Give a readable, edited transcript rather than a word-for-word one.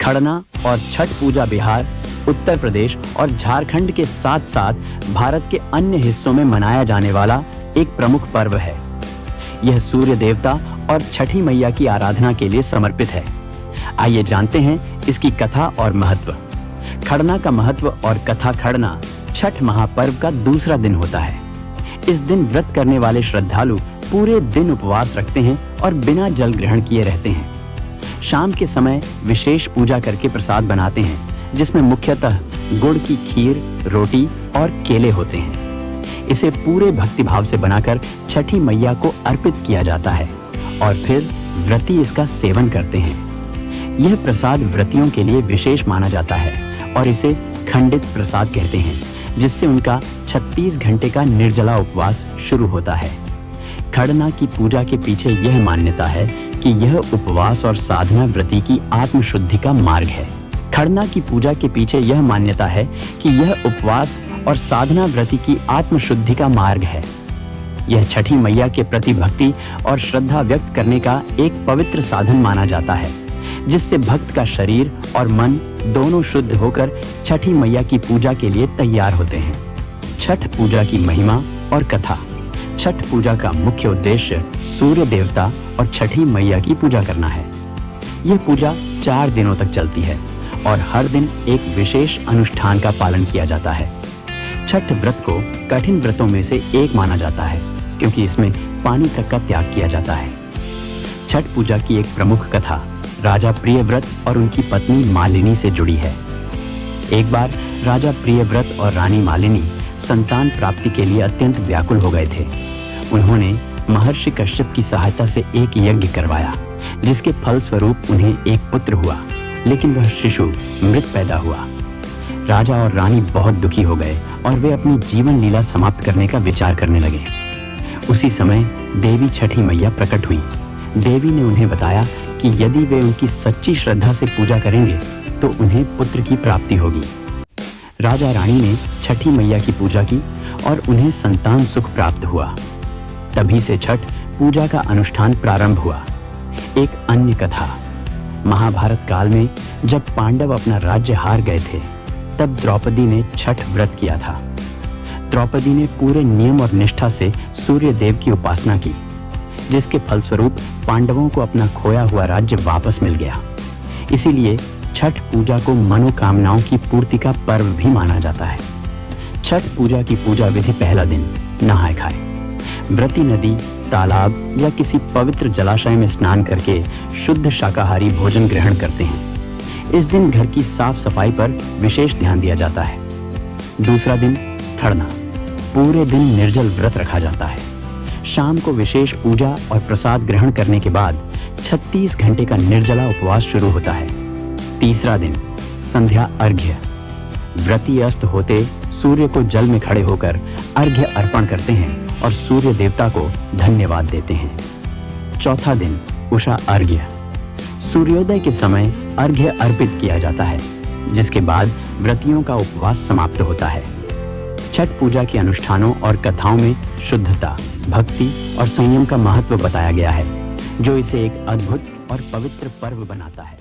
खड़ना और छठ पूजा बिहार, उत्तर प्रदेश और झारखंड के साथ साथ भारत के अन्य हिस्सों में मनाया जाने वाला एक प्रमुख पर्व है। यह सूर्य देवता और छठी मैया की आराधना के लिए समर्पित है। आइए जानते हैं इसकी कथा और महत्व। खड़ना का महत्व और कथा। खड़ना छठ महापर्व का दूसरा दिन होता है। इस दिन व्रत करने वाले श्रद्धालु पूरे दिन उपवास रखते हैं और बिना जल ग्रहण किए रहते हैं। शाम के समय विशेष पूजा करके प्रसाद बनाते हैं, जिसमें मुख्यतः गुड़ की खीर, रोटी और केले होते हैं। इसे पूरे भक्तिभाव से बनाकर छठी मैया को अर्पित किया जाता है और फिर व्रती इसका सेवन करते हैं। यह प्रसाद व्रतियों के लिए विशेष माना जाता है और इसे खंडित प्रसाद कहते हैं, जिससे उनका 36 घंटे का निर्जला उपवास शुरू होता है। खड़ना की पूजा के पीछे यह मान्यता है कि यह उपवास और साधना व्रती की आत्मशुद्धि का मार्ग है। खड़ना की पूजा के पीछे यह मान्यता है कि यह उपवास और साधना व्रती की आत्मशुद्धि का मार्ग है। यह छठी मैया के प्रति भक्ति और श्रद्धा व्यक्त करने का एक पवित्र साधन माना जाता है, जिससे भक्त का शरीर और मन दोनों शुद्ध होकर छठी मैया की पूजा के लिए तैयार होते हैं। छठ पूजा की महिमा और कथा। छठ पूजा का मुख्य उद्देश्य सूर्य देवता और छठी मैया की पूजा करना है। यह पूजा 4 दिनों तक चलती है और हर दिन एक विशेष अनुष्ठान का पालन किया जाता है। छठ व्रत को कठिन व्रतों में से एक माना जाता है, क्योंकि इसमें पानी तक का त्याग किया जाता है। छठ पूजा की एक प्रमुख कथा राजा प्रियव्रत और उनकी पत्नी मालिनी से जुड़ी है। एक बार राजा प्रियव्रत और रानी मालिनी संतान प्राप्ति के लिए अत्यंत व्याकुल हो गए थे। उन्होंने महर्षि कश्यप की सहायता से एक यज्ञ करवाया, जिसके फलस्वरूप उन्हें एक पुत्र हुआ, लेकिन वह शिशु मृत पैदा हुआ। राजा और रानी बहुत दुखी हो गए और वे अपनी जीवन लीला समाप्त करने का विचार करने लगे। उसी समय देवी छठी मैया प्रकट हुई। देवी ने उन्हें बताया कि यदि वे उनकी सच्ची श्रद्धा से पूजा करेंगे तो उन्हें पुत्र की प्राप्ति होगी। राजा रानी ने छठी मैया की पूजा की और उन्हें संतान सुख प्राप्त हुआ। तभी से छठ पूजा का अनुष्ठान प्रारंभ हुआ। एक अन्य कथा। महाभारत काल में जब पांडव अपना राज्य हार गए थे, तब द्रौपदी ने छठ व्रत किया था। द्रौपदी ने पूरे नियम और निष्ठा से सूर्य देव की उपासना की, जिसके फलस्वरूप पांडवों को अपना खोया हुआ राज्य वापस मिल गया। इसीलिए छठ पूजा को मनोकामनाओं की पूर्ति का पर्व भी माना जाता है। छठ पूजा की पूजा विधि। पहला दिन नहाए खाए। व्रती नदी, तालाब या किसी पवित्र जलाशय में स्नान करके शुद्ध शाकाहारी भोजन ग्रहण करते हैं। इस दिन घर की साफ सफाई पर विशेष ध्यान दिया जाता है। दूसरा दिन खड़ना। पूरे दिन निर्जल व्रत रखा जाता है। शाम को विशेष पूजा और प्रसाद ग्रहण करने के बाद 36 घंटे का निर्जला उपवास शुरू होता है। तीसरा दिन संध्या अर्घ्य। व्रती अस्त होते सूर्य को जल में खड़े होकर अर्घ्य अर्पण करते हैं और सूर्य देवता को धन्यवाद देते हैं। चौथा दिन उषा अर्घ्य। सूर्योदय के समय अर्घ्य अर्पित किया जाता है, जिसके बाद व्रतियों का उपवास समाप्त होता है। छठ पूजा के अनुष्ठानों और कथाओं में शुद्धता, भक्ति और संयम का महत्व बताया गया है, जो इसे एक अद्भुत और पवित्र पर्व बनाता है।